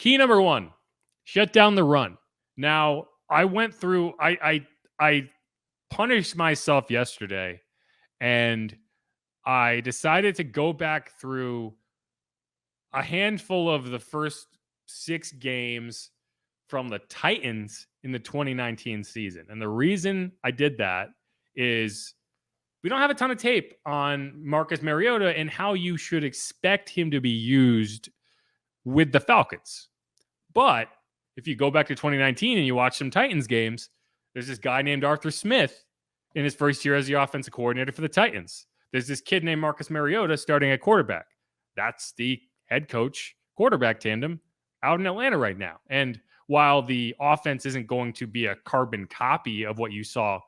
Key number one, shut down the run. Now, I went through, I punished myself yesterday, and I decided to go back through a handful of the first 6 games from the Titans in the 2019 season. And the reason I did that is we don't have a ton of tape on Marcus Mariota and how you should expect him to be used with the Falcons. But if you go back to 2019 and you watch some Titans games, there's this guy named Arthur Smith in his first year as the offensive coordinator for the Titans. There's this kid named Marcus Mariota starting at quarterback. That's the head coach quarterback tandem out in Atlanta right now. And while the offense isn't going to be a carbon copy of what you saw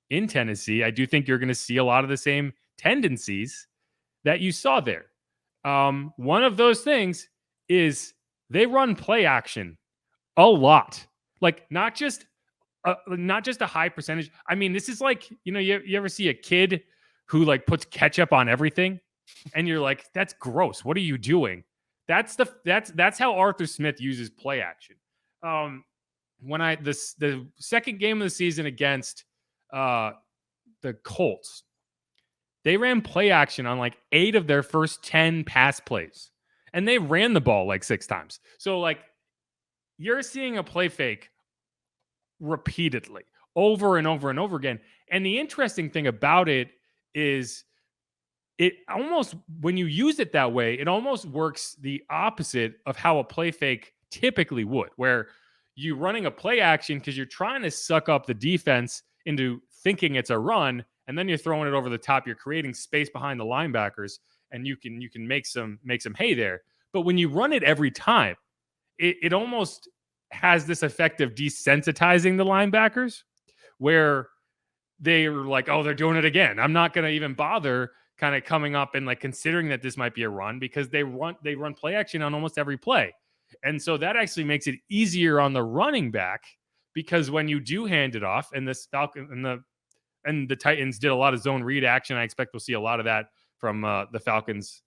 in Tennessee, I do think you're going to see a lot of the same tendencies that you saw there. One of those things is they run play action a lot. Like not just a high percentage. I mean, this is like, you ever see a kid who like puts ketchup on everything and you're like, that's gross. What are you doing? That's how Arthur Smith uses play action. When the second game of the season against the Colts, they ran play action on like 8 of their first 10 pass plays, and they ran the ball like 6 times. So like you're seeing a play fake repeatedly over and over and over again. And the interesting thing about it is it almost, when you use it that way, it almost works the opposite of how a play fake typically would, where you're running a play action because you're trying to suck up the defense into thinking it's a run, and then you're throwing it over the top. You're creating space behind the linebackers, and you can make some hay there. But when you run it every time, it almost has this effect of desensitizing the linebackers, where they're like, oh, they're doing it again. I'm not going to even bother kind of coming up and like considering that this might be a run, because they run play action on almost every play. And so that actually makes it easier on the running back, because when you do hand it off, and this Falcon and the Titans did a lot of zone read action. I expect we'll see a lot of that from the Falcons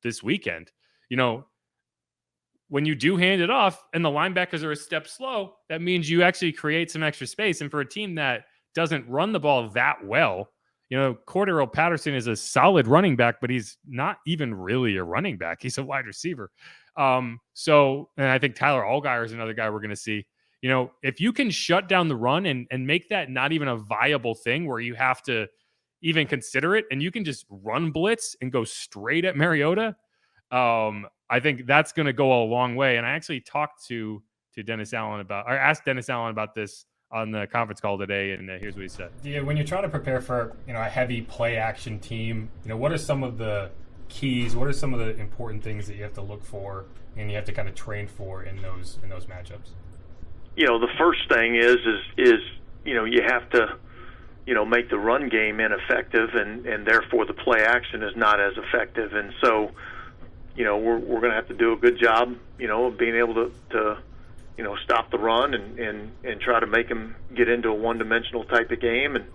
this weekend. When you do hand it off and the linebackers are a step slow, that means you actually create some extra space. And for a team that doesn't run the ball that well, Cordero Patterson is a solid running back, but he's not even really a running back. He's a wide receiver. And I think Tyler Allgeier is another guy we're going to see. If you can shut down the run and make that not even a viable thing where you have to even consider it, and you can just run blitz and go straight at Mariota, I think that's going to go a long way. And I actually talked to Dennis Allen asked Dennis Allen about this on the conference call today, and here's what he said. Yeah, when you're trying to prepare for a heavy play action team, what are some of the keys? What are some of the important things that you have to look for and you have to kind of train for in those matchups? The first thing is you have to make the run game ineffective, and therefore the play action is not as effective. And so we're going to have to do a good job of being able to stop the run and try to make them get into a one-dimensional type of game. And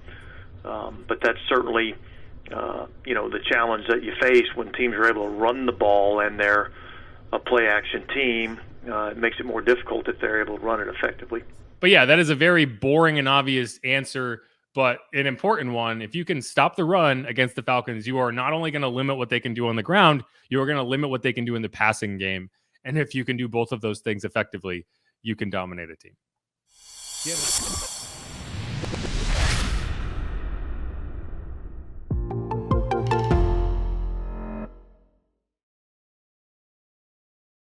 but that's certainly the challenge that you face when teams are able to run the ball and they're a play action team. It makes it more difficult if they're able to run it effectively. But yeah, that is a very boring and obvious answer, but an important one. If you can stop the run against the Falcons, you are not only going to limit what they can do on the ground, you are going to limit what they can do in the passing game. And if you can do both of those things effectively, you can dominate a team.